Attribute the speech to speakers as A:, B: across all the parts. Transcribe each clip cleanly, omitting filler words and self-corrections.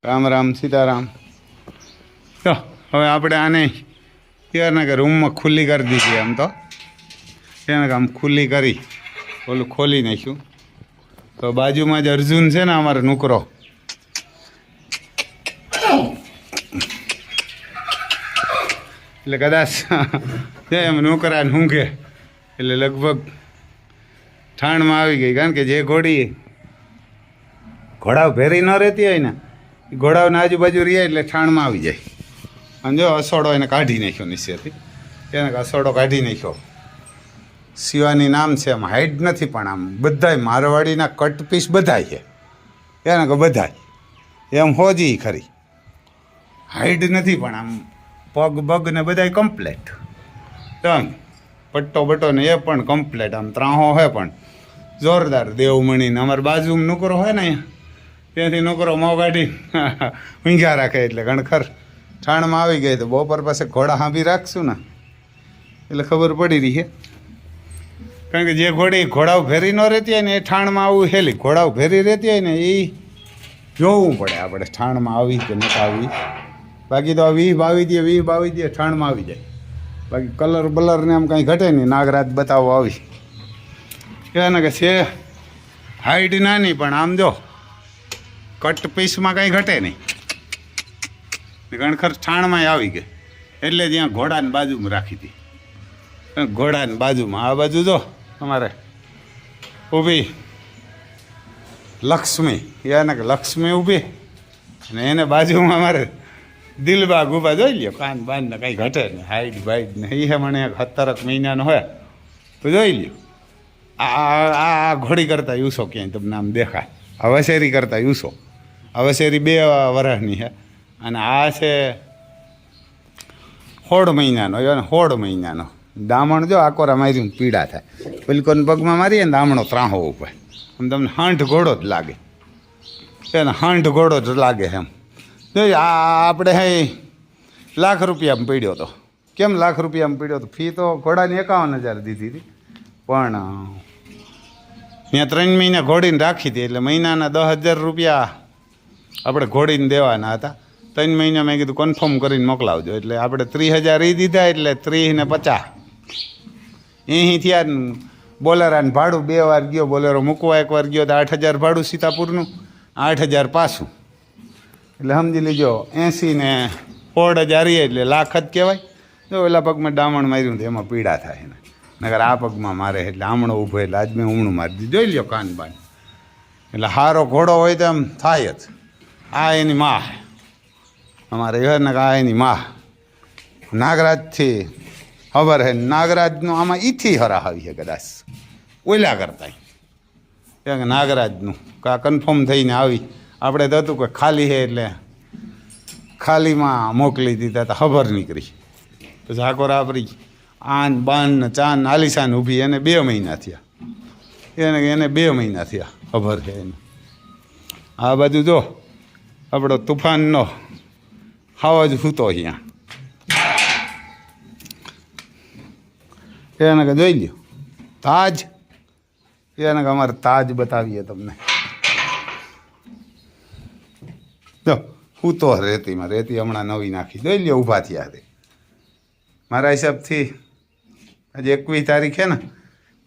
A: રામ રામ સીતારામ. તો હવે આપણે આને યારના કે રૂમમાં ખુલ્લી કરી દીધી. આમ તો એને કે આમ ખુલ્લી કરી ઓલું ખોલી નાખ્યું. તો બાજુમાં જ અર્જુન છે ને અમારો નોકરો, એટલે કદાચ એમ નોકરા ઊંઘે એટલે લગભગ ઠાણમાં આવી ગઈ. કારણ કે જે ઘોડી ઘોડાઓ ભેરી ન રહેતી હોય ને, ઘોડાઓના આજુબાજુ રહે એટલે ઠાણમાં આવી જાય. અને જો અસોડો એને કાઢી નાખ્યો નીચેથી, એને અસોડો કાઢી નાખ્યો. શિવાની નામ છે, આમ હાઈટ નથી પણ આમ બધાય મારવાડીના કટ પીસ બધાય છે. એને કે બધાય એમ હોજી ખરી, હાઈટ નથી પણ આમ પગ બગ ને બધાય કમ્પ્લેટ. આમ પટ્ટો બટ્ટો ને એ પણ કમ્પ્લેટ, આમ ત્રાહો હોય પણ જોરદાર. દેવમણીને અમારી બાજુમાં નોકરો હોય ને અહીંયા, ત્યાંથી નોકરો મોં કાઢી ઊંઘ્યા રાખે. એટલે ગણખર ઠાણમાં આવી ગઈ તો બપોર પાસે ઘોડા હાંભી રાખશું ને એટલે ખબર પડી રહી છે. કારણ કે જે ઘોડી ઘોડાઓ ભેરી ન રહેતી હોય ને એ ઠાણમાં આવું હેલી, ઘોડાઓ ભેરી રહેતી હોય ને એ જોવું પડે આપણે ઠાણમાં આવી કે નથી આવી. બાકી તો 20-22 દે ઠાણમાં આવી જાય. બાકી કલર બલરને આમ કાંઈ ઘટે નહીં. નાગરાજ બતાવો આવી એને કે છે હાઈટ નાની પણ આમ જો કટ પીસમાં કાંઈ ઘટે નહીં. ગણખર ઠાણમાં આવી ગઈ એટલે ત્યાં ઘોડાની બાજુમાં રાખી હતી. ઘોડાની બાજુમાં આ બાજુ જો અમારે ઊભી લક્ષ્મી, એને કે લક્ષ્મી ઊભી અને એને બાજુમાં અમારે દિલબા ગુબા જોઈ લ્યો. કાન બાનને કાંઈ ઘટે નહીં, હાઈટ બાઈટ ને એ મને 17 મહિનાનો હોય તો જોઈ લ્યો. આ ઘોડી કરતાં યુસો ક્યાંય તમને આમ દેખાય. અવસેરી કરતાં યુસો, અવસેરી 2 વર્ષની છે અને આ છે 16 મહિનાનો. અને 16 મહિનાનો દામણ જો આકોરા મારીને પીડા થાય. પેલી કોઈને પગમાં મારીએ ને દામણો ત્રાહો ઉપર આમ તમને હાંઠ ઘોડો જ લાગે. એને હાંઠ ઘોડો જ લાગે એમ. જો આ આપણે હે ₹1 લાખ પડ્યો હતો. કેમ ₹1 લાખ પડ્યો હતો? ફી તો ઘોડાની 51,000 દીધી હતી, પણ ત્યાં 3 મહિના ઘોડીને રાખી હતી એટલે મહિનાના ₹10,000 આપણે ઘોડીને દેવાના હતા. 3 મહિના મેં કીધું કન્ફર્મ કરીને મોકલાવજો. એટલે આપણે 30,000 એ દીધા એટલે 30 ને 50 અહીંથી આ બોલેરાને ભાડું 2 વાર ગયો. બોલેરો મૂકવા 1 વાર ગયો તો 8,000 ભાડું સીતાપુરનું, 8,000 પાછું. એટલે સમજી લેજો 80 ને 16,000 એટલે ₹1 લાખ જ કહેવાય. જો ઓલા પગમાં ડામણ માર્યું તો એમાં પીડા થાય ને, નગર આ પગમાં મારે એટલે આમણો ઊભો એટલે આજ મેં ઉમણું મારી દીધું. જોઈ લ્યો કાન બાન. એટલે સારો ઘોડો હોય તો એમ થાય જ. આ એની માં અમારે ને આ એની માં નાગરાજથી ખબર હે. નાગરાજનું આમાં ઈથી હરાવી છે કદાચ ઓલા કરતા. નાગરાજનું કા કન્ફર્મ થઈને આવી. આપણે તો હતું કે ખાલી છે એટલે ખાલીમાં મોકલી દીધા હતા. ખબર નીકળી પછી આકોર આપણી આન બાન ને ચાન આલિશાન ઊભી. એને 2 મહિના થયા. એને 2 મહિના થયા. ખબર છે એને. આ બાજુ જો આપણો તુફાનનો ખાવા જ સૂતો અહીંયા. એને કે જોઈ લ્યો તાજ. એને કે અમારે તાજ બતાવીએ તમને. જો સૂતો રેતીમાં. રેતી હમણાં નવી નાખી. જોઈ લ્યો ઊભા થયા તે. મારા હિસાબથી આજે 21 તારીખ છે ને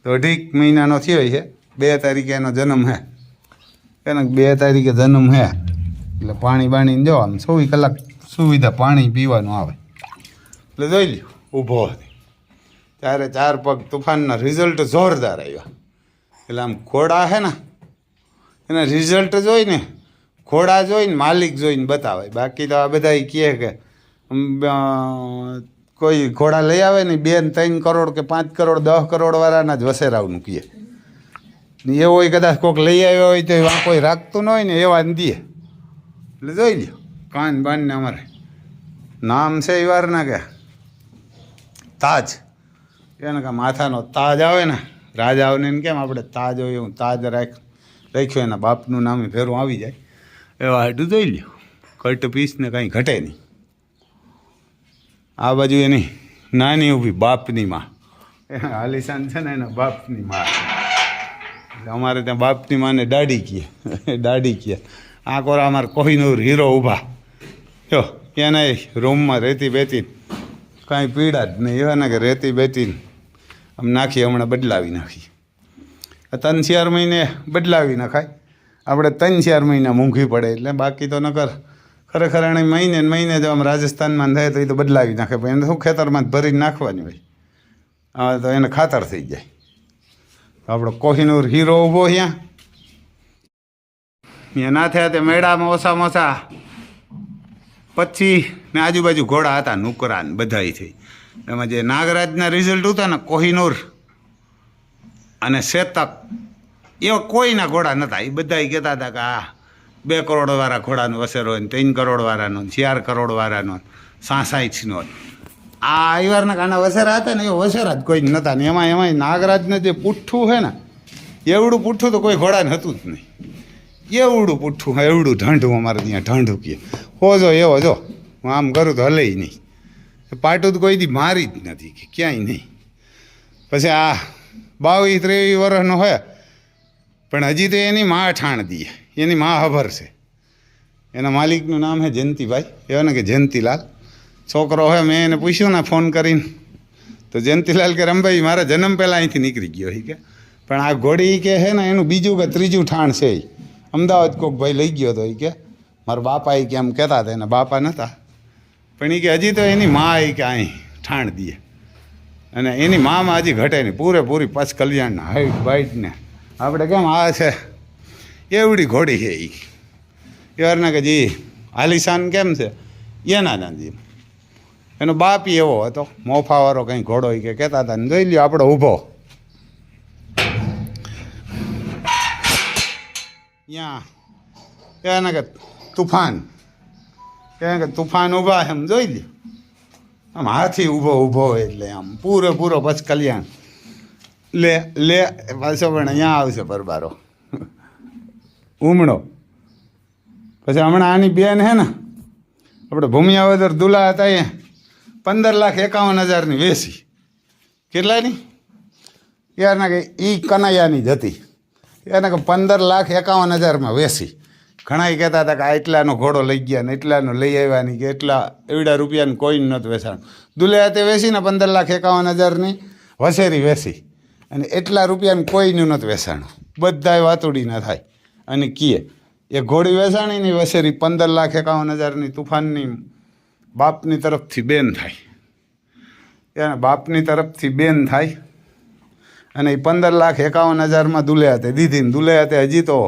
A: તો 2.5 મહિનાનો થયો છે. 2 તારીખે એનો જન્મ છે. એને 2 તારીખે જન્મ છે એટલે પાણી બાણીને જો આમ 24 કલાક સુવિધા પાણી પીવાનું આવે. એટલે જોઈ લ્યો ઊભો હતી ત્યારે 4 પગ. તુફાનના રિઝલ્ટ જોરદાર આવ્યા. એટલે આમ ઘોડા છે ને એના રિઝલ્ટ જોઈને, ઘોડા જોઈને માલિક જોઈને બતાવે. બાકી તો આ બધા કહે કે કોઈ ઘોડા લઈ આવે ને 2-3 કરોડ કે 5 કરોડ 10 કરોડ વાળાના જ વસેરાવનું કહે. એવો કદાચ કોઈક લઈ આવ્યો હોય તો આ કોઈ રાખતું ન હોય ને એવા ને દે. એટલે જોઈ લ્યો કાન બાનને અમારે નામ છે એ વારના કે તાજ. એને કે માથાનો તાજ આવે ને રાજાઓને કેમ આપણે તાજ હોય એવું તાજ રાખ્યો. એના બાપનું નામે ફેરું આવી જાય એવા હાટું જોઈ લ્યો. કટ પીસને કાંઈ ઘટે નહીં. આ બાજુ એની નાની ઊભી બાપની માં. આલિશાન છે ને એના બાપની માં. એટલે અમારે ત્યાં બાપની માને દાડી કહે. દાડી કહે. આ કોરા અમારે કોહિનૂર હીરો ઊભા જો એને રૂમમાં રહેતી બેતી કાંઈ પીડા જ નહીં એવા ને કે રહેતી બેતીને આમ નાખી હમણાં બદલાવી નાખી 3-4 મહિને બદલાવી નખાય આપણે 3-4 મહિના મૂંઘી પડે એટલે બાકી તો નકર ખરેખર એને મહિને જો આમ રાજસ્થાનમાં થાય તો એ તો બદલાવી નાખે પણ એને શું ખેતરમાં જ ભરીને નાખવાની હોય હવે તો એને ખાતર થઈ જાય આપણો કોહિનૂર હીરો ઊભો અહીંયા ના થયા તે મેળામાં ઓછામાં ઓછા 25 ને આજુબાજુ ઘોડા હતા નુકરા ને બધાય થઈ એમાં જે નાગરાજના રિઝલ્ટ હતા ને કોહિનૂર અને શેતક એવા કોઈના ઘોડા નહોતા એ બધા કહેતા હતા કે આ 2 કરોડવાળા ઘોડાનો વસેરો હોય 3 કરોડવાળાનો 4 કરોડવાળાનો 66નો આ આઈવારના કાના વસેરા હતા ને એ વસેરા જ કોઈ નહોતા ને એમાંય નાગરાજને જે પુઠ્ઠું છે ને એવડું પુઠ્ઠું તો કોઈ ઘોડાને હતું જ નહીં એવડું પુઠ્ઠું એવડું ઢાંઢું અમારે ત્યાં ઢાંઢું કહે હોજો એવો જો હું આમ કરું તો હલે નહીં પાટું તો કોઈ દી મારી જ નથી કે ક્યાંય નહીં પછી આ 22-23 વર્ષનો હોય પણ હજી તો એની માં ઠાણ દઈએ એની માં ખબર છે એના માલિકનું નામ છે જયંતિભાઈ એવા ને કે જયંતિલાલ છોકરો હોય મેં એને પૂછ્યું ને ફોન કરીને તો જયંતિલાલ કે રમભાઈ મારા જન્મ પહેલાં અહીંથી નીકળી ગયો કે પણ આ ઘોડી કે છે ને એનું બીજું કે ત્રીજું ઠાણ છે અમદાવાદ કોઈક ભાઈ લઈ ગયો હતો એ કે મારા બાપા એ કે આમ કહેતા હતા એના બાપા નહોતા પણ એ કે હજી તો એની મા એ કે અહીં ઠાણ દઈએ અને એની મામાં હજી ઘટે નહીં પૂરેપૂરી પચ કલ્યાણના હાઈટ બાઈટને આપણે કેમ આ છે એવડી ઘોડી છે એ એવારના કે જી આલિશાન કેમ છે એના નાજી એનો બાપ એવો હતો મોફાવાળો કંઈ ઘોડો એ કે કહેતા હતા ને જોઈ લ્યો આપણો ઊભો ત્યાં એના કે તુફાન કે તુફાન ઊભા એમ જોઈ લ્યો આમ હાથી ઊભો એટલે આમ પૂરેપૂરો પછી કલ્યાણ લે પાછો પણ અહીંયા આવશે પરબારો ઉમણો પછી હમણાં આની બેન હે ને આપણે ભૂમિયાવદર દુલા હતા એ 15,51,000ની વેસી કેટલાની યારના કે એ કનૈયાની જ હતી એને કે 15,51,000માં વેસી ઘણા કહેતા હતા કે આ એટલાનો ઘોડો લઈ ગયા ને એટલાનો લઈ આવ્યા કે એટલા એવડા રૂપિયાનું કોઈ નહોતું વેચાણ દુલે તે વેસીને 15,51,000ની વસેરી વેસી અને એટલા રૂપિયાનું કોઈનું નહોતું વેચાણું બધાય વાતુડી ના થાય અને કીએ એ ઘોડી વેચાણીની વસેરી 15,51,000ની તુફાનની બાપની તરફથી બેન થાય એને બાપની તરફથી બેન થાય અને એ 15,51,000માં દુલે હાથે દીધી ને દુલે હાથે હજી તો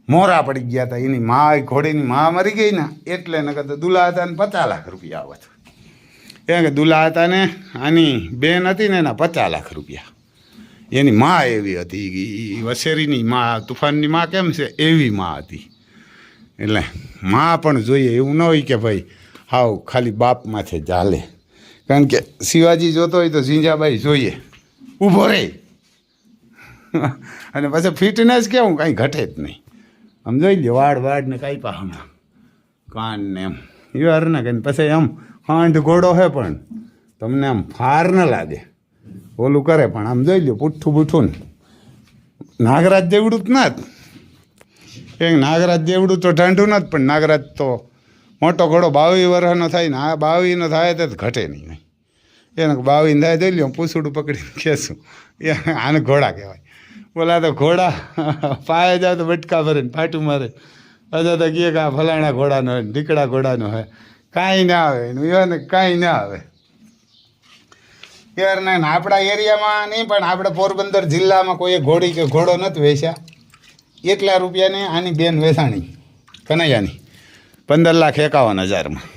A: મોરા પડી ગયા હતા એની મા ઘોડીની મા મરી ગઈ ને એટલે એને કહેતા દુલા હતાને 50 લાખ રૂપિયા આવત એ કે દુલા હતાને આની બેન હતી ને એના 50 લાખ રૂપિયા એની મા એવી હતી વસેરીની મા તુફાનની મા કેમ છે એવી મા હતી એટલે મા પણ જોઈએ એવું ન હોય કે ભાઈ હાવ ખાલી બાપ માથે ચાલે કારણ કે શિવાજી જોતો હોય તો ઝીંઝાબાઈ જોઈએ ઊભો રહે અને પછી ફિટનેસ કેવું કાંઈ ઘટે જ નહીં આમ જોઈ લે વાડ ને કાંઈ પા હમણાં કાન ને એમ યાર ને કે પછી આમ હાંડ ઘોડો હે પણ તમને આમ ફાર ન લાગે ઓલું કરે પણ આમ જોઈ લો પુઠ્ઠું ને નાગરાજ જેવડું જ ના જ નાગરાજ જેવડું તો ઢાંઢું ન જ પણ નાગરાજ તો મોટો ઘોડો 22 વર્ષનો થાય ને આ 22નો થાય તો ઘટે નહીં એને 22 થાય જોઈ લો પૂછડું પકડીને ખેંચું એ આને ઘોડા કહેવાય બોલા તો ઘોડા પાয়ে જાવ તો બટકા ભરે ને ફાટું મારે અજા તો કહે કે આ ફલાણા ઘોડાનો હોય ઢીકડા ઘોડાનો હોય કાંઈ ના આવે એનું એને કાંઈ ના આવે યાર ના આપણા એરિયામાં નહીં પણ આપણે પોરબંદર જિલ્લામાં કોઈ ઘોડી કે ઘોડો નથી વેચ્યા એટલા રૂપિયાની આની બેન વેચાણી કનૈયાની 15,51,000માં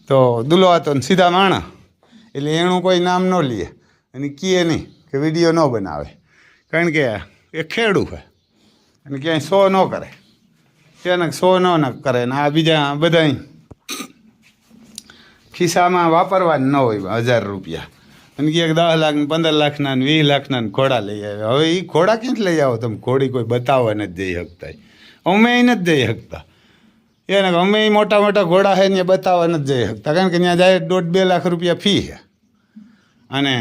A: તો દુલો હતો ને સીધા માણા એટલે એનું કોઈ નામ ન લે અને કહે નહીં કે વિડીયો ન બનાવે કારણ કે એ ખેડૂ છે અને ક્યાંય શો ન કરે તેને શો ન કરે ને આ બીજા બધા ખિસ્સામાં વાપરવા જ ન હોય 1,000 રૂપિયા અને કે 10 લાખ ને 15 લાખના ને 20 લાખના ને ઘોડા લઈ આવ્યા હવે એ ઘોડા ક્યાંથી લઈ આવો તમે ઘોડી કોઈ બતાવવા નથી જઈ શકતા અમે નથી જઈ શકતા એને અમે મોટા મોટા ઘોડા છે ને બતાવવા નથી જઈ શકતા કારણ કે ત્યાં જાય 1.5-2 લાખ રૂપિયા ફી છે અને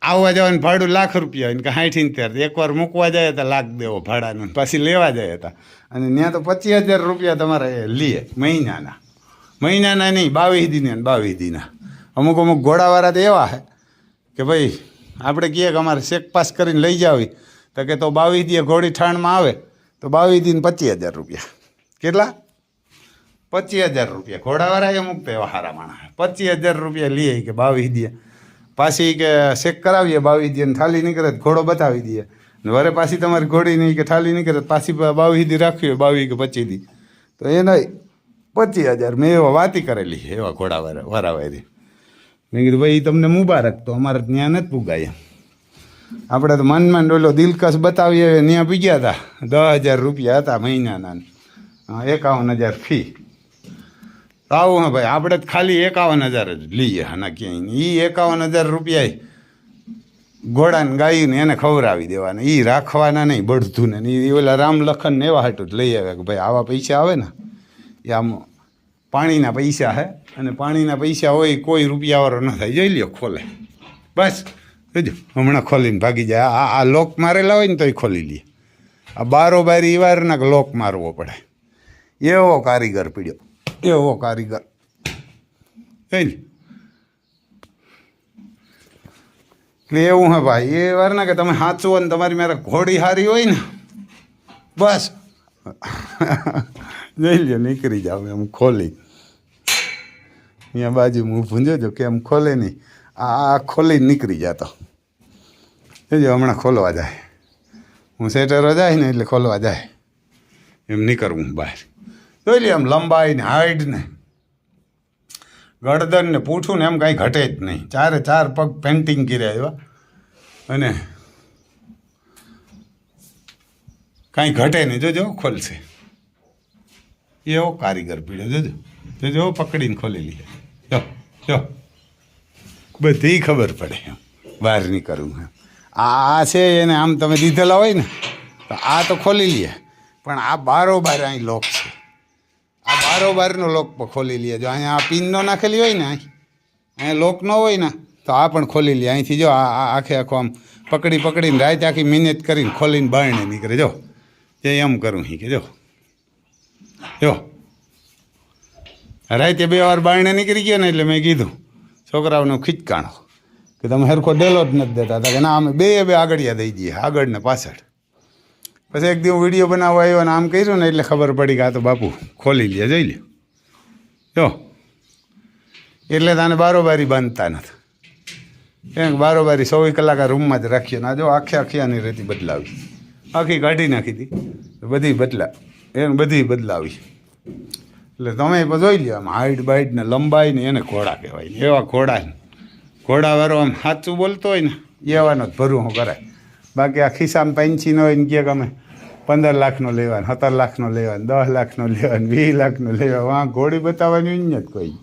A: આવવા જવાનું ભાડું લાખ રૂપિયા હોય ને કે 60-70, એકવાર મૂકવા જાય તો લાખ દેવો ભાડાનું, પાછી લેવા જાય હતા. અને ત્યાં તો 25,000 રૂપિયા તમારે લે મહિનાના નહીં, 22 દીના ને 22 દીના. અમુક ઘોડાવાળા તો એવા છે કે ભાઈ આપણે કહીએ કે અમારે ચેક પાસ કરીને લઈ જાવી તો કે તો 22 દીએ ઘોડી ઠાણમાં આવે તો 22 દીને 25,000 રૂપિયા. કેટલા? 25,000 રૂપિયા. ઘોડાવાળા અમુક તો એવા હારા માણા 25,000 રૂપિયા લઈએ કે 22 દીએ, પાછી કે ચેક કરાવીએ 22 દીએ, થાલી નીકળે ઘોડો બતાવી દઈએ ને વરે પાછી તમારી ઘોડી નહીં કે થાલી નીકળે પાછી 22 દી રાખવી 22 કે 25 દી, તો એના 25,000. મેં એવા વાતી કરેલી છે એવા ઘોડાવાળાવાળી. મેં કીધું ભાઈ તમને મુબારક, તો અમારે ત્યાં નથી પુગાય. આપણે તો મનમાં ડોલો દિલકશ બતાવીએ ત્યાં પૂગ્યા હતા, 10,000 રૂપિયા હતા મહિનાના, 51,000 ફી. આવું હા ભાઈ, આપણે તો ખાલી 51,000 જ લઈએ આના ક્યાંય. એ 51,000 રૂપિયા ઘોડાને ગાઈને એને ખવડાવી દેવાના, એ રાખવાના નહીં બળધું ને. એ ઓલા રામ લખન ને એવા હાટું જ લઈ આવ્યા કે ભાઈ આવા પૈસા આવે ને એ આમ પાણીના પૈસા હે, અને પાણીના પૈસા હોય કોઈ રૂપિયાવાળો ન થાય. જોઈ લ્યો ખોલે બસ, જોજો હમણાં ખોલીને ભાગી જાય. આ લોક મારેલા હોય ને તો એ ખોલી લે. આ બારોબારી વારના લોક મારવો પડે, એવો કારીગર પીડ્યો, એવો કારીગર ને. એટલે એવું હે ભાઈ એ વારના કે તમે સાચું હોય ને તમારી મારે ઘોડી હારી હોય ને બસ જોઈ લ્યો નીકળી જાવ એમ ખોલી. અહીંયા બાજુ હું ભૂંજો કે એમ ખોલે નહીં, આ ખોલીને નીકળી જતો. જોજો હમણાં ખોલવા જાય, હું સેટરો જાય ને એટલે ખોલવા જાય, એમ નીકળવું બહાર. જોઈ લે આમ લંબાઈ ને હાઈટ ને ગરદન ને પૂઠું ને એમ કાંઈ ઘટે જ નહીં. 4 પગ પેન્ટિંગ કર્યા એવા, અને કાંઈ ઘટે નહીં. જોજો ખોલશે, એવો કારીગર પીડ્યો. જોજો જોજો પકડીને ખોલી લે. જો બધી ખબર પડે એમ બહાર નીકળવું એમ. આ છે એને આમ તમે દીધેલા હોય ને તો આ તો ખોલી લે, પણ આ બારોબાર અહીં લોક છે, આ બારોબારનો લોક ખોલી લે. જો અહીંયા આ પિન ન નાખેલી હોય ને, અહીંયા લોક ન હોય ને તો આ પણ ખોલી લે. અહીંથી જો આ આખે આખો આમ પકડીને રાત આખી મહેનત કરીને ખોલીને બારણે નીકળે. જો એ એમ કરું કે જો રાતે 2 વાર બારણે નીકળી ગયો ને એટલે મેં કીધું છોકરાઓનો ખીચકાણો કે તમે હરખો ડેલો જ નથી દેતા હતા, કે ના અમે બે આગળિયા દઈ દઈએ, આગળ ને પાછળ. પછી એક દિવસ વિડીયો બનાવવા આવ્યો અને આમ કર્યું ને એટલે ખબર પડી કે આ તો બાપુ ખોલી લે. જોઈ લે જો, એટલે તાને બારોબારી બાંધતા નથી. કેમ બારોબારી 24 કલાક આ રૂમમાં જ રાખીએ ને. આ જો આખી આની રેતી બદલાવી, આખી કાઢી નાખી હતી, બધી બદલાવી. એટલે તમે જોઈ લો આમ હાઈટ બાઈટ ને લંબાઈ ને એને ઘોડા કહેવાય. એવા ઘોડાવાળો આમ સાચું બોલતો હોય ને એવાનો જ ભરું કરાય. બાકી આ ખિસ્સામાં પંચી ન હોય ને કે અમે 15 લાખનો લેવાનો, 17 લાખનો લેવાનો, 10 લાખનો લેવાનો, 20 લાખનો લેવાનો. આ ઘોડી બતાવવાની જ કોઈ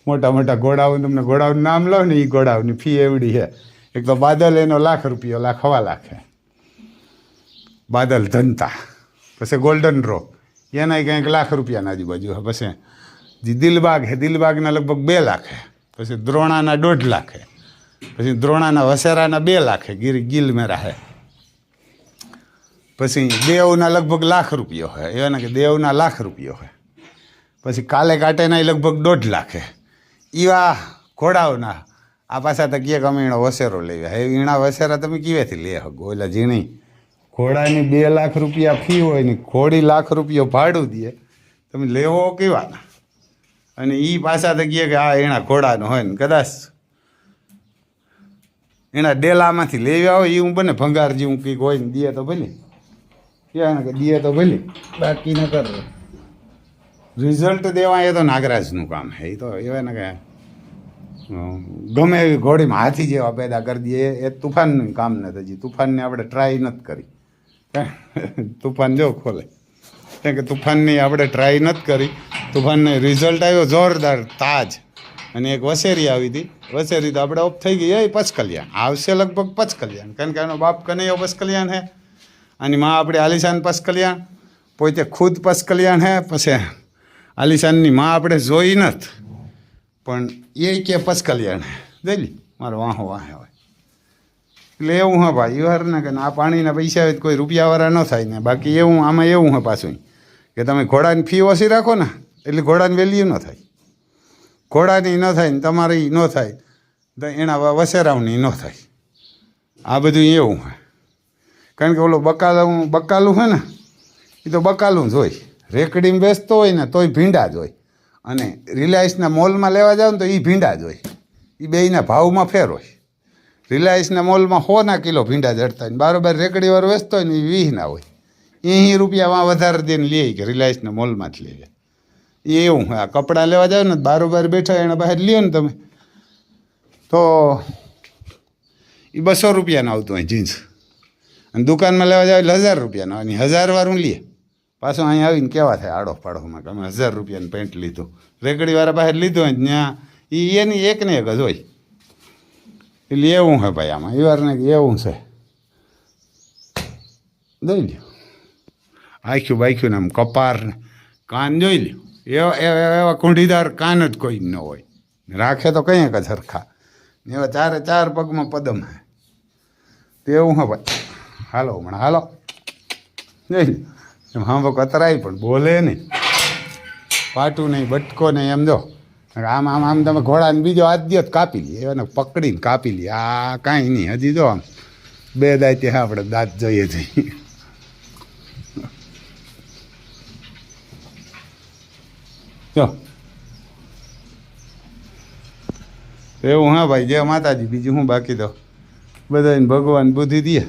A: મોટા ઘોડાઓ. તમને ઘોડાઓનું નામ લો ને, એ ઘોડાઓની ફી એવડી છે. એક તો બાદલ એનો ₹1 લાખ, 1.25 લાખ છે બાદલ ધનતા. પછી ગોલ્ડન રોક એના કંઈક ₹1 લાખના આજુબાજુ. પછી જે દિલબાગ છે, દિલબાગના લગભગ 2 લાખ છે. પછી દ્રોણાના 1.5 લાખ છે. પછી દ્રોણાના વસેરાના 2 લાખ છે, ગીલ મેરા છે. પછી દેવના લગભગ ₹1 લાખ છે, એના કે દેવના ₹1 લાખ છે. પછી કાલે કાંટેના લગભગ 1.5 લાખ છે. એવા ઘોડાઓના આ પાછા તો કહે કે અમે એનો વસેરો લેવા. એ ઈણા વસેરા તમે કેવાથી લે શકો? એટલે ઝીણી ઘોડાની ₹2 લાખ ફી હોય ને ઘોડી ₹1 લાખ ભાડું દે, તમે લેવો કેવાના? અને એ પાછા તો કહે કે આ એના ઘોડાનો હોય ને કદાચ એના ડેલામાંથી લેવા હોય એવું બને. ભંગાર જેવું કંઈક હોય ને દે તો ભલે, કે દે તો ભલે, બાકી ન કરે. રિઝલ્ટ દેવા એ તો નાગરાજનું કામ છે. એ તો એવા ને કે ગમે એવી ઘોડીમાં હાથી જેવા પેદા કરી દે. એ તુફાનનું કામ નથી. હજી તુફાનને આપણે ટ્રાય નથી કરી. તુફાન જો ખોલે કે તુફાનની આપણે ટ્રાય નથી કરી. તુફાનને રિઝલ્ટ આવ્યો જોરદાર, તાજ. અને એક વસેરી આવી હતી. વસેરી તો આપણે ઓફ થઈ ગઈ. એ પચકલ્યાણ આવશે લગભગ પચકલ્યાણ, કારણ કે એનો બાપ કનૈયો પચકલ્યાણ છે, અને માં આપણે આલિશાન પચકલ્યાણ, પોતે ખુદ પચકલ્યાણ છે. પછી આલિશાનની માં આપણે જોઈ નથી, પણ એ કે પચકલ્યાણ છે. જોઈ લી મારો વાહે હોય. એટલે એવું હા ભાઈ વ્યવહાર ને કે આ પાણીના પૈસા હોય તો કોઈ રૂપિયાવાળા ન થાય ને બાકી એવું આમાં એવું હા પાછું કે તમે ઘોડાની ફી ઓછી રાખો ને એટલે ઘોડાની વેલ્યુ ન થાય ઘોડાની ન થાય ને તમારી ન થાય તો એના વસેરાવની ન થાય આ બધું એવું હોય કારણ કે ઓલો બકાલું હોય ને એ તો બકાલું જ હોય રેકડીમાં બેસતો હોય ને તોય ભીંડા જ હોય અને રિલાયન્સના મોલમાં લેવા જાવ ને તો એ ભીંડા જ હોય એ બેયના ભાવમાં ફેર હોય રિલાયન્સના મોલમાં 100 કિલો ભીંડા જડતા હોય બારોબાર રેકડીવાળો વેચતો હોય ને એ 20 હોય 80 રૂપિયામાં વધારે દઈને લે કે રિલાયન્સના મોલમાં જ લે એવું આ કપડાં લેવા જાવ ને બારોબાર બેઠા એના બહાર લ્યો ને તમે તો એ 200 રૂપિયાનું આવતું હોય જીન્સ અને દુકાનમાં લેવા જાવ એટલે 1000 રૂપિયાનું અને 1000 લે પાછું અહીંયા આવીને કેવા થાય આડો પાડોમાં કે અમે 1000 રૂપિયાનું પેન્ટ લીધું રેકડીવાળા બહાર લીધું હોય ત્યાં એની એક ને એક જ હોય એટલે એવું છે ભાઈ આમાં એ વાર ને એવું છે જોઈ લ્યો આખ્યું બાખ્યું ને આમ કપાર ને કાન જોઈ લ્યો એવા કુંઢીદાર કાન જ કોઈ ન હોય રાખે તો કંઈ જ સરખા ને એવા 4 પગમાં પદમ હે તેવું હે ભાઈ હાલો હમણાં હાલો જોઈ લ્યો એમ હા કતરાય પણ બોલે નહીં પાટું નહીં બટકો નહીં એમ જો આમ આમ આમ તમે ઘોડાને બીજો હાથ દો કાપી લે એને પકડીને કાપી લે આ કાંઈ નહીં હજી જો આમ 2 દાંત ત્યાં આપણે દાંત જોઈએ છીએ જો એવું હા ભાઈ જય માતાજી બીજું હું બાકી તો બધાને ભગવાન બુદ્ધિ દે